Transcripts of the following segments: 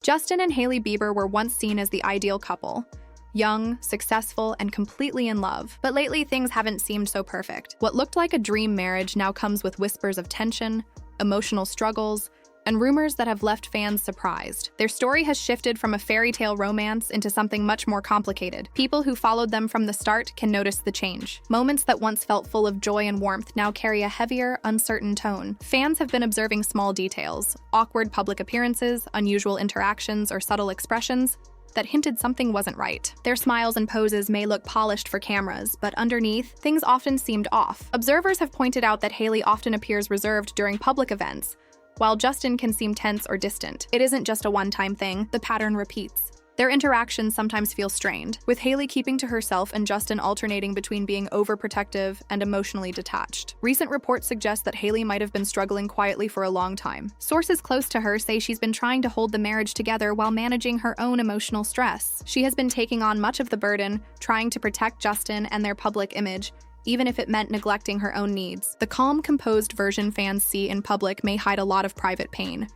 Justin and Hailey Bieber were once seen as the ideal couple. Young, successful, and completely in love. But lately, things haven't seemed so perfect. What looked like a dream marriage now comes with whispers of tension, emotional struggles, and rumors that have left fans surprised. Their story has shifted from a fairy tale romance into something much more complicated. People who followed them from the start can notice the change. Moments that once felt full of joy and warmth now carry a heavier, uncertain tone. Fans have been observing small details, awkward public appearances, unusual interactions, or subtle expressions that hinted something wasn't right. Their smiles and poses may look polished for cameras, but underneath, things often seemed off. Observers have pointed out that Hailey often appears reserved during public events, while Justin can seem tense or distant. It isn't just a one-time thing, the pattern repeats. Their interactions sometimes feel strained, with Hailey keeping to herself and Justin alternating between being overprotective and emotionally detached. Recent reports suggest that Hailey might have been struggling quietly for a long time. Sources close to her say she's been trying to hold the marriage together while managing her own emotional stress. She has been taking on much of the burden, trying to protect Justin and their public image, even if it meant neglecting her own needs. The calm, composed version fans see in public may hide a lot of private pain.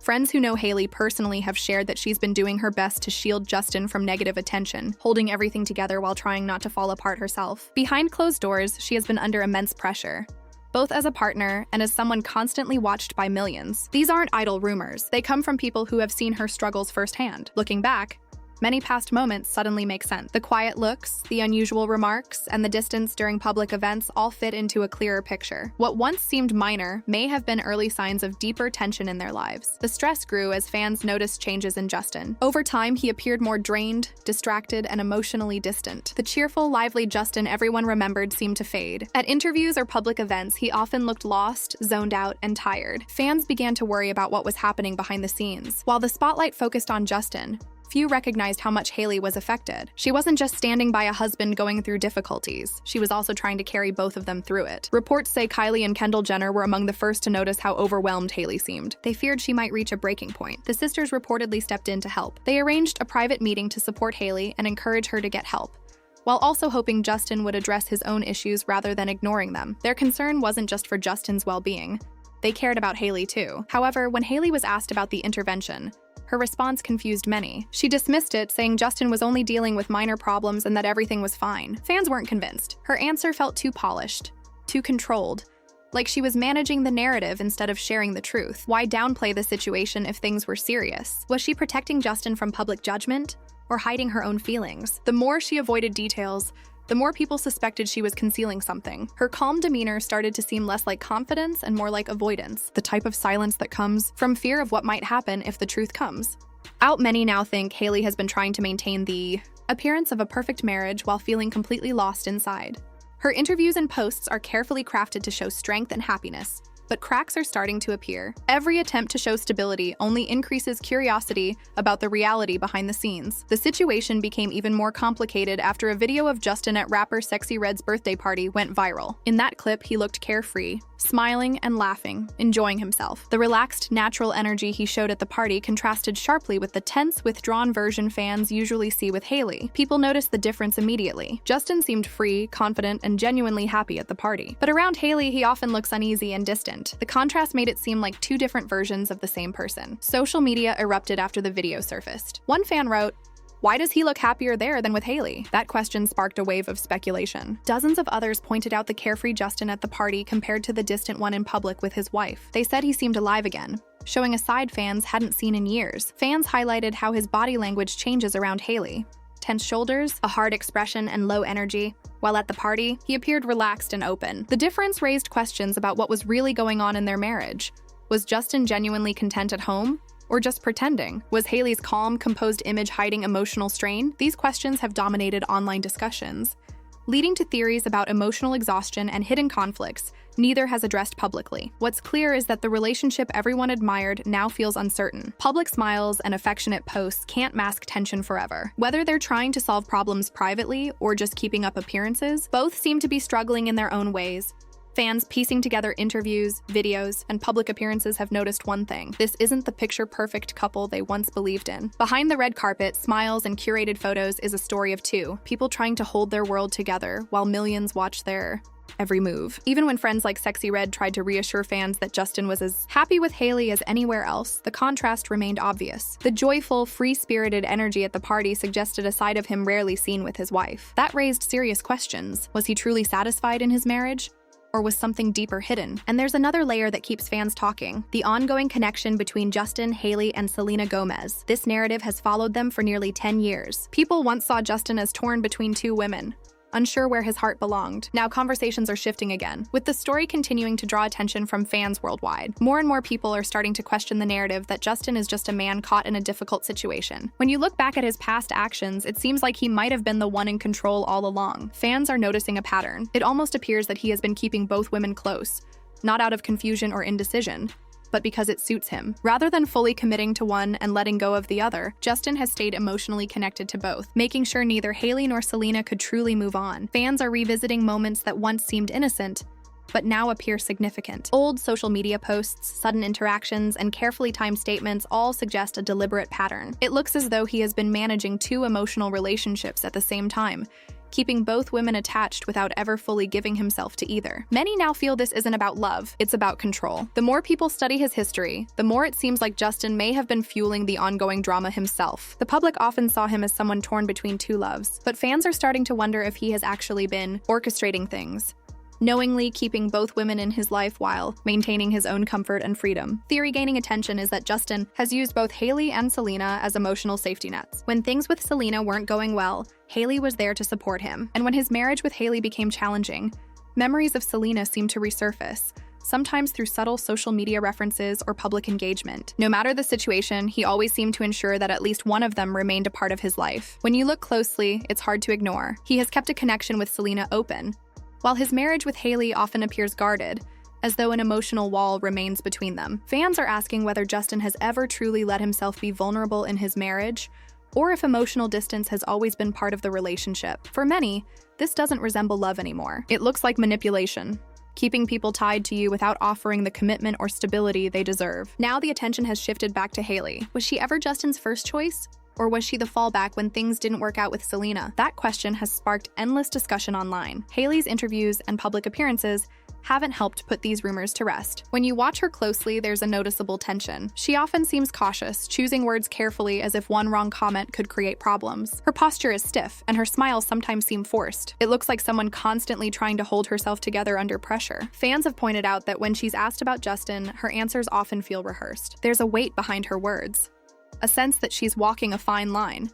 Friends who know Hailey personally have shared that she's been doing her best to shield Justin from negative attention, holding everything together while trying not to fall apart herself. Behind closed doors, she has been under immense pressure, both as a partner and as someone constantly watched by millions. These aren't idle rumors. They come from people who have seen her struggles firsthand. Looking back, many past moments suddenly make sense. The quiet looks, the unusual remarks, and the distance during public events all fit into a clearer picture. What once seemed minor may have been early signs of deeper tension in their lives. The stress grew as fans noticed changes in Justin. Over time, he appeared more drained, distracted, and emotionally distant. The cheerful, lively Justin everyone remembered seemed to fade. At interviews or public events, he often looked lost, zoned out, and tired. Fans began to worry about what was happening behind the scenes. While the spotlight focused on Justin, few recognized how much Hailey was affected. She wasn't just standing by a husband going through difficulties, she was also trying to carry both of them through it. Reports say Kylie and Kendall Jenner were among the first to notice how overwhelmed Hailey seemed. They feared she might reach a breaking point. The sisters reportedly stepped in to help. They arranged a private meeting to support Hailey and encourage her to get help, while also hoping Justin would address his own issues rather than ignoring them. Their concern wasn't just for Justin's well-being. They cared about Hailey too. However, when Hailey was asked about the intervention, her response confused many. She dismissed it, saying Justin was only dealing with minor problems and that everything was fine. Fans weren't convinced. Her answer felt too polished, too controlled, like she was managing the narrative instead of sharing the truth. Why downplay the situation if things were serious? Was she protecting Justin from public judgment or hiding her own feelings? The more she avoided details, the more people suspected she was concealing something. Her calm demeanor started to seem less like confidence and more like avoidance, the type of silence that comes from fear of what might happen if the truth comes out. Many now think Hailey has been trying to maintain the appearance of a perfect marriage while feeling completely lost inside. Her interviews and posts are carefully crafted to show strength and happiness, but cracks are starting to appear. Every attempt to show stability only increases curiosity about the reality behind the scenes. The situation became even more complicated after a video of Justin at rapper Sexy Red's birthday party went viral. In that clip, he looked carefree, smiling and laughing, enjoying himself. The relaxed, natural energy he showed at the party contrasted sharply with the tense, withdrawn version fans usually see with Hailey. People noticed the difference immediately. Justin seemed free, confident, and genuinely happy at the party. But around Hailey, he often looks uneasy and distant. The contrast made it seem like two different versions of the same person. Social media erupted after the video surfaced. One fan wrote, "Why does he look happier there than with Hailey?" That question sparked a wave of speculation. Dozens of others pointed out the carefree Justin at the party compared to the distant one in public with his wife. They said he seemed alive again, showing a side fans hadn't seen in years. Fans highlighted how his body language changes around Hailey. Tense shoulders, a hard expression, and low energy. While at the party, he appeared relaxed and open. The difference raised questions about what was really going on in their marriage. Was Justin genuinely content at home? Or just pretending? Was Hailey's calm, composed image hiding emotional strain? These questions have dominated online discussions, leading to theories about emotional exhaustion and hidden conflicts neither has addressed publicly. What's clear is that the relationship everyone admired now feels uncertain. Public smiles and affectionate posts can't mask tension forever. Whether they're trying to solve problems privately or just keeping up appearances, both seem to be struggling in their own ways. Fans piecing together interviews, videos, and public appearances have noticed one thing. This isn't the picture-perfect couple they once believed in. Behind the red carpet, smiles, and curated photos is a story of two, people trying to hold their world together while millions watch their every move. Even when friends like Sexy Red tried to reassure fans that Justin was as happy with Hailey as anywhere else, the contrast remained obvious. The joyful, free-spirited energy at the party suggested a side of him rarely seen with his wife. That raised serious questions. Was he truly satisfied in his marriage? Or was something deeper hidden? And there's another layer that keeps fans talking: the ongoing connection between Justin, Hailey, and Selena Gomez. This narrative has followed them for nearly 10 years. People once saw Justin as torn between two women, unsure where his heart belonged. Now conversations are shifting again, with the story continuing to draw attention from fans worldwide. More and more people are starting to question the narrative that Justin is just a man caught in a difficult situation. When you look back at his past actions, it seems like he might have been the one in control all along. Fans are noticing a pattern. It almost appears that he has been keeping both women close, not out of confusion or indecision, but because it suits him. Rather than fully committing to one and letting go of the other, Justin has stayed emotionally connected to both, making sure neither Hailey nor Selena could truly move on. Fans are revisiting moments that once seemed innocent, but now appear significant. Old social media posts, sudden interactions, and carefully timed statements all suggest a deliberate pattern. It looks as though he has been managing two emotional relationships at the same time, keeping both women attached without ever fully giving himself to either. Many now feel this isn't about love, it's about control. The more people study his history, the more it seems like Justin may have been fueling the ongoing drama himself. The public often saw him as someone torn between two loves, but fans are starting to wonder if he has actually been orchestrating things, knowingly keeping both women in his life while maintaining his own comfort and freedom. Theory gaining attention is that Justin has used both Hailey and Selena as emotional safety nets. When things with Selena weren't going well, Hailey was there to support him. And when his marriage with Hailey became challenging, memories of Selena seemed to resurface, sometimes through subtle social media references or public engagement. No matter the situation, he always seemed to ensure that at least one of them remained a part of his life. When you look closely, it's hard to ignore. He has kept a connection with Selena open, while his marriage with Hailey often appears guarded, as though an emotional wall remains between them. Fans are asking whether Justin has ever truly let himself be vulnerable in his marriage, or if emotional distance has always been part of the relationship. For many, this doesn't resemble love anymore. It looks like manipulation, keeping people tied to you without offering the commitment or stability they deserve. Now the attention has shifted back to Hailey. Was she ever Justin's first choice? Or was she the fallback when things didn't work out with Selena? That question has sparked endless discussion online. Hailey's interviews and public appearances haven't helped put these rumors to rest. When you watch her closely, there's a noticeable tension. She often seems cautious, choosing words carefully as if one wrong comment could create problems. Her posture is stiff, and her smiles sometimes seem forced. It looks like someone constantly trying to hold herself together under pressure. Fans have pointed out that when she's asked about Justin, her answers often feel rehearsed. There's a weight behind her words, a sense that she's walking a fine line,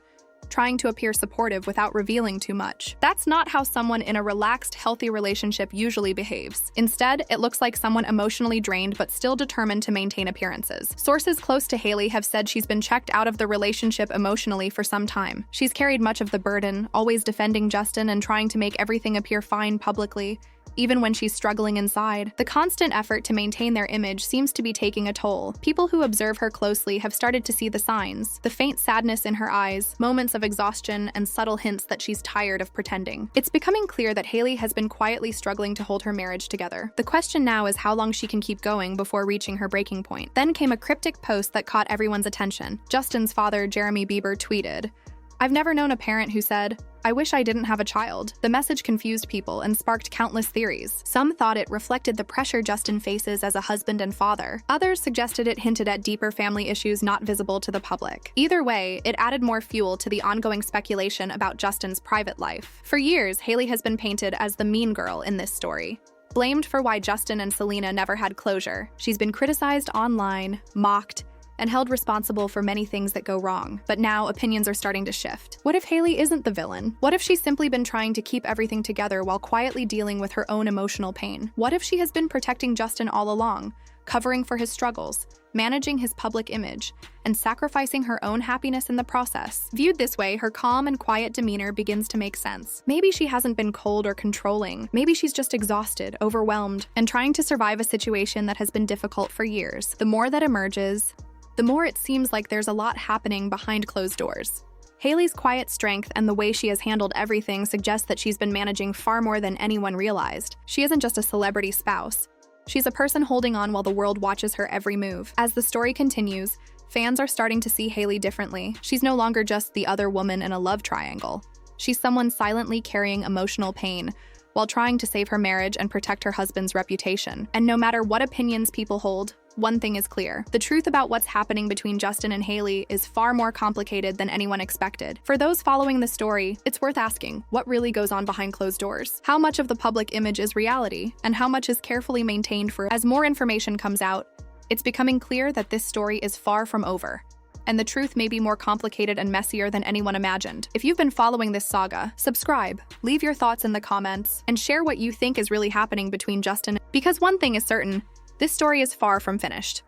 trying to appear supportive without revealing too much. That's not how someone in a relaxed, healthy relationship usually behaves. Instead, it looks like someone emotionally drained but still determined to maintain appearances. Sources close to Hailey have said she's been checked out of the relationship emotionally for some time. She's carried much of the burden, always defending Justin and trying to make everything appear fine publicly, even when she's struggling inside. The constant effort to maintain their image seems to be taking a toll. People who observe her closely have started to see the signs: the faint sadness in her eyes, moments of exhaustion, and subtle hints that she's tired of pretending. It's becoming clear that Hailey has been quietly struggling to hold her marriage together. The question now is how long she can keep going before reaching her breaking point. Then came a cryptic post that caught everyone's attention. Justin's father, Jeremy Bieber, tweeted, "I've never known a parent who said, 'I wish I didn't have a child.'" The message confused people and sparked countless theories. Some thought it reflected the pressure Justin faces as a husband and father. Others suggested it hinted at deeper family issues not visible to the public. Either way, it added more fuel to the ongoing speculation about Justin's private life. For years, Hailey has been painted as the mean girl in this story, blamed for why Justin and Selena never had closure. She's been criticized online, mocked, and held responsible for many things that go wrong. But now opinions are starting to shift. What if Hailey isn't the villain? What if she's simply been trying to keep everything together while quietly dealing with her own emotional pain? What if she has been protecting Justin all along, covering for his struggles, managing his public image, and sacrificing her own happiness in the process? Viewed this way, her calm and quiet demeanor begins to make sense. Maybe she hasn't been cold or controlling. Maybe she's just exhausted, overwhelmed, and trying to survive a situation that has been difficult for years. The more that emerges, the more it seems like there's a lot happening behind closed doors. Hailey's quiet strength and the way she has handled everything suggests that she's been managing far more than anyone realized. She isn't just a celebrity spouse. She's a person holding on while the world watches her every move. As the story continues, fans are starting to see Hailey differently. She's no longer just the other woman in a love triangle. She's someone silently carrying emotional pain, while trying to save her marriage and protect her husband's reputation. And no matter what opinions people hold, one thing is clear. The truth about what's happening between Justin and Hailey is far more complicated than anyone expected. For those following the story, it's worth asking, what really goes on behind closed doors? How much of the public image is reality, and how much is carefully maintained for? As more information comes out, it's becoming clear that this story is far from over, and the truth may be more complicated and messier than anyone imagined. If you've been following this saga, subscribe, leave your thoughts in the comments, and share what you think is really happening between Justin. Because one thing is certain, this story is far from finished.